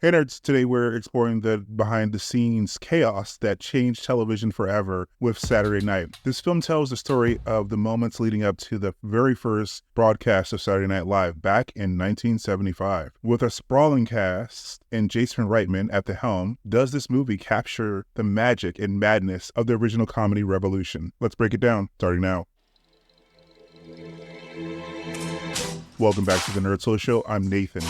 Hey nerds, today we're exploring the behind-the-scenes chaos that changed television forever with Saturday Night. This film tells the story of the moments leading up to the very first broadcast of Saturday Night Live back in 1975. With a sprawling cast and Jason Reitman at the helm, does this movie capture the magic and madness of the original comedy revolution? Let's break it down, starting now. Welcome back to the Nerd Soul Show. I'm Nathan.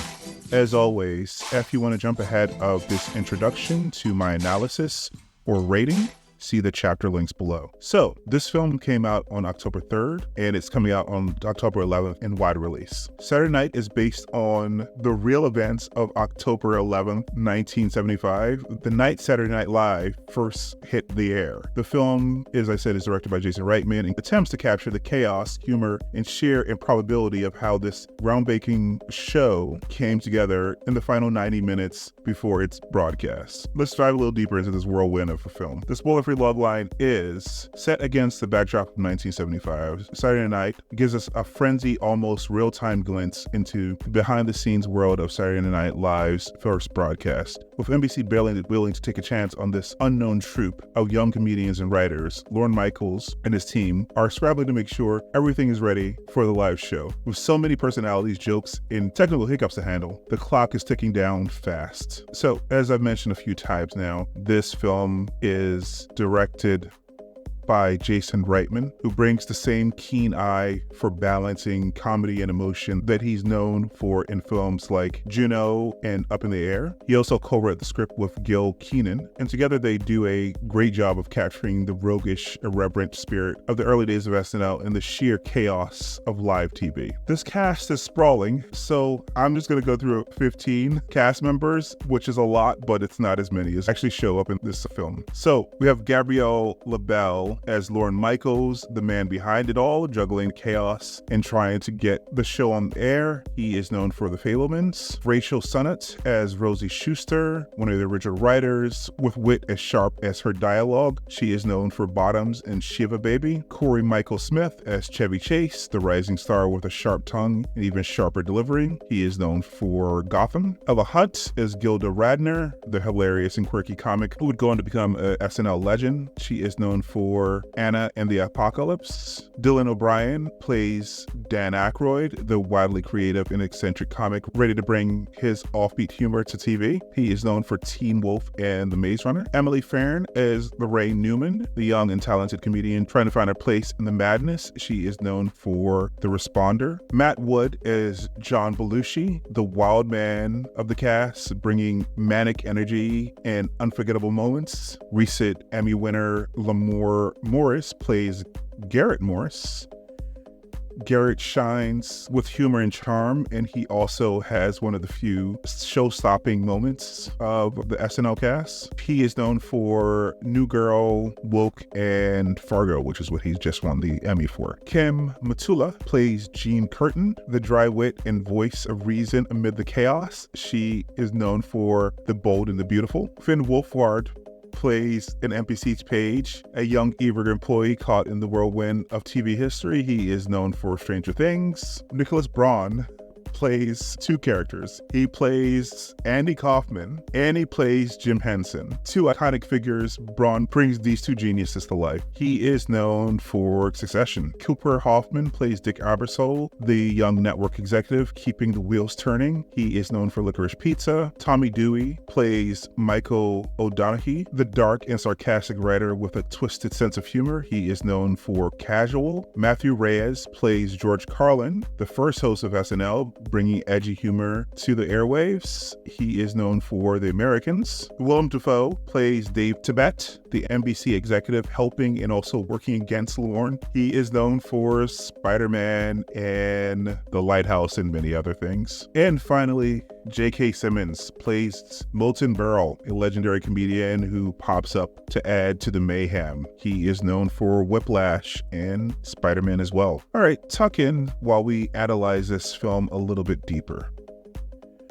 As always, if you want to jump ahead of this introduction to my analysis or rating, see the chapter links below. So, this film came out on October 3rd, and it's coming out on October 11th in wide release. Saturday Night is based on the real events of October 11th, 1975, the night Saturday Night Live first hit the air. The film, as I said, is directed by Jason Reitman and attempts to capture the chaos, humor, and sheer improbability of how this groundbreaking show came together in the final 90 minutes before its broadcast. Let's dive a little deeper into this whirlwind of a film. The spoiler-free logline is set against the backdrop of 1975. Saturday Night gives us a frenzy, almost real-time glimpse into the behind-the-scenes world of Saturday Night Live's first broadcast. With NBC barely willing to take a chance on this unknown troupe of young comedians and writers, Lorne Michaels and his team are scrambling to make sure everything is ready for the live show. With so many personalities, jokes, and technical hiccups to handle, the clock is ticking down fast. So, as I've mentioned a few times now, this film is directed by Jason Reitman, who brings the same keen eye for balancing comedy and emotion that he's known for in films like Juno and Up in the Air. He also co-wrote the script with Gil Keenan, and together they do a great job of capturing the roguish, irreverent spirit of the early days of SNL and the sheer chaos of live TV. This cast is sprawling, so I'm just going to go through 15 cast members, which is a lot, but it's not as many as actually show up in this film. So we have Gabrielle LaBelle as Lorne Michaels, the man behind it all, juggling chaos and trying to get the show on the air. He is known for The Fabelmans. Rachel Sennott as Rosie Schuster, one of the original writers, with wit as sharp as her dialogue. She is known for Bottoms and Shiva Baby. Corey Michael Smith as Chevy Chase, the rising star with a sharp tongue and even sharper delivery. He is known for Gotham. Ella Hunt as Gilda Radner, the hilarious and quirky comic who would go on to become a SNL legend. She is known for Anna and the Apocalypse. Dylan O'Brien plays Dan Aykroyd, the wildly creative and eccentric comic ready to bring his offbeat humor to TV. He is known for Teen Wolf and The Maze Runner. Emily Farren as Lorraine Newman, the young and talented comedian trying to find her place in the madness. She is known for The Responder. Matt Wood as John Belushi, the wild man of the cast, bringing manic energy and unforgettable moments. Recent Emmy winner Lamore Morris plays Garrett Morris. Garrett shines with humor and charm, and he also has one of the few show-stopping moments of the SNL cast. He is known for New Girl, Woke, and Fargo, which is what he's just won the Emmy for. Kim Matula plays Jean Curtin, the dry wit and voice of reason amid the chaos. She is known for The Bold and the Beautiful. Finn Wolfhard plays an NBC's Paige, a young eager employee caught in the whirlwind of TV history. He is known for Stranger Things. Nicholas Braun plays two characters. He plays Andy Kaufman and he plays Jim Henson. Two iconic figures. Braun brings these two geniuses to life. He is known for Succession. Cooper Hoffman plays Dick Ebersol, the young network executive keeping the wheels turning. He is known for Licorice Pizza. Tommy Dewey plays Michael O'Donoghue, the dark and sarcastic writer with a twisted sense of humor. He is known for Casual. Matthew Reyes plays George Carlin, the first host of SNL, bringing edgy humor to the airwaves. He is known for The Americans. Willem Dafoe plays Dave Tibet, the NBC executive helping and also working against Lorne. He is known for Spider-Man and The Lighthouse and many other things. And finally, J.K. Simmons plays Milton Berle, a legendary comedian who pops up to add to the mayhem. He is known for Whiplash and Spider-Man as well. All right, tuck in while we analyze this film a little bit deeper.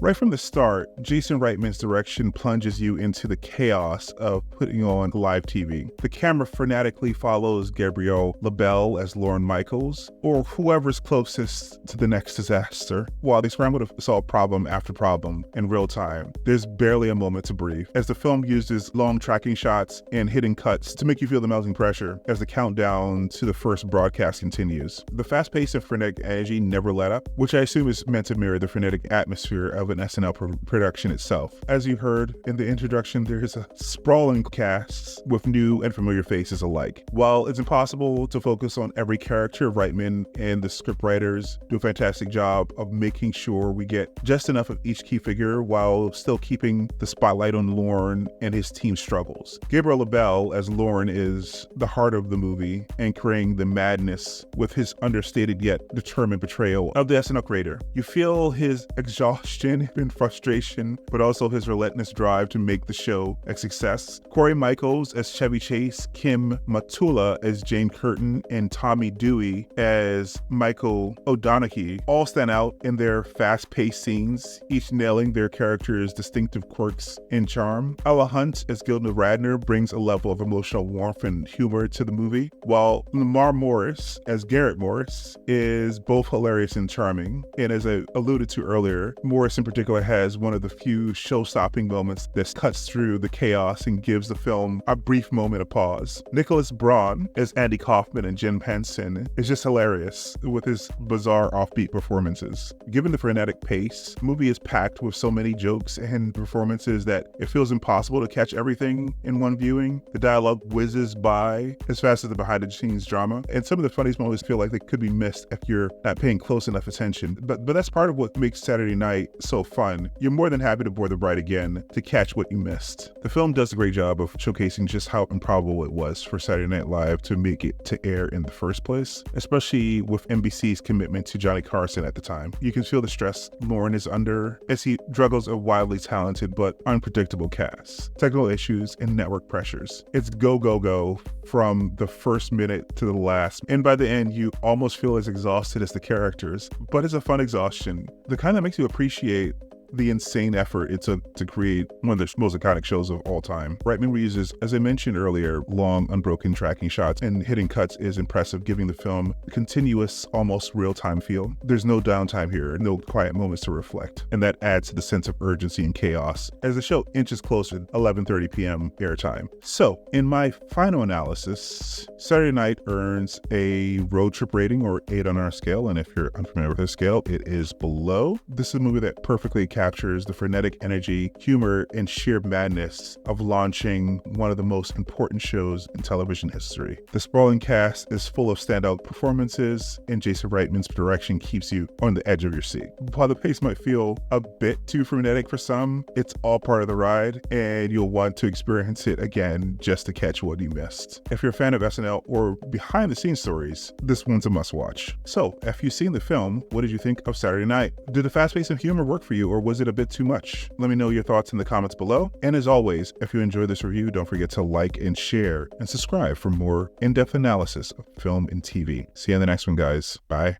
Right from the start, Jason Reitman's direction plunges you into the chaos of putting on live TV. The camera frenetically follows Gabrielle LaBelle as Lorne Michaels, or whoever's closest to the next disaster, while they scramble to solve problem after problem in real time. There's barely a moment to breathe, as the film uses long tracking shots and hidden cuts to make you feel the mounting pressure as the countdown to the first broadcast continues. The fast-paced and frenetic energy never let up, which I assume is meant to mirror the frenetic atmosphere of an SNL production itself. As you heard in the introduction, there is a sprawling cast with new and familiar faces alike. While it's impossible to focus on every character, Reitman and the scriptwriters do a fantastic job of making sure we get just enough of each key figure while still keeping the spotlight on Lorne and his team's struggles. Gabrielle LaBelle as Lorne is the heart of the movie, anchoring the madness with his understated yet determined portrayal of the SNL creator. You feel his exhaustion and frustration, but also his relentless drive to make the show a success. Corey Michaels as Chevy Chase, Kim Matula as Jane Curtin, and Tommy Dewey as Michael O'Donoghue all stand out in their fast-paced scenes, each nailing their characters' distinctive quirks and charm. Ella Hunt as Gilda Radner brings a level of emotional warmth and humor to the movie, while Lamar Morris as Garrett Morris is both hilarious and charming. And as I alluded to earlier, Morris in particular has one of the few show-stopping moments that cuts through the chaos and gives the film a brief moment of pause. Nicholas Braun as Andy Kaufman and Jen Penson is just hilarious with his bizarre offbeat performances. Given the frenetic pace, the movie is packed with so many jokes and performances that it feels impossible to catch everything in one viewing. The dialogue whizzes by as fast as the behind-the-scenes drama, and some of the funniest moments feel like they could be missed if you're not paying close enough attention. But that's part of what makes Saturday night so fun. You're more than happy to board the ride again to catch what you missed. The film does a great job of showcasing just how improbable it was for Saturday Night Live to make it to air in the first place, especially with NBC's commitment to Johnny Carson at the time. You can feel the stress Lorne is under as he juggles a wildly talented but unpredictable cast, technical issues, and network pressures. It's go, go, go from the first minute to the last, and by the end, you almost feel as exhausted as the characters, but it's a fun exhaustion, the kind that makes you appreciate the insane effort it took to create one of the most iconic shows of all time. Reitman uses, as I mentioned earlier, long, unbroken tracking shots and hidden cuts is impressive, giving the film a continuous, almost real-time feel. There's no downtime here, no quiet moments to reflect, and that adds to the sense of urgency and chaos as the show inches closer to 11:30 p.m. airtime. So, in my final analysis, Saturday Night earns a road trip rating, or 8 on our scale, and if you're unfamiliar with the scale, it is below. This is a movie that perfectly captures the frenetic energy, humor, and sheer madness of launching one of the most important shows in television history. The sprawling cast is full of standout performances, and Jason Reitman's direction keeps you on the edge of your seat. While the pace might feel a bit too frenetic for some, it's all part of the ride, and you'll want to experience it again just to catch what you missed. If you're a fan of SNL or behind-the-scenes stories, this one's a must-watch. So, if you've seen the film, what did you think of Saturday Night? Did the fast pace and humor work for you, or was it a bit too much? Let me know your thoughts in the comments below. And as always, if you enjoyed this review, don't forget to like and share and subscribe for more in-depth analysis of film and TV. See you in the next one, guys. Bye.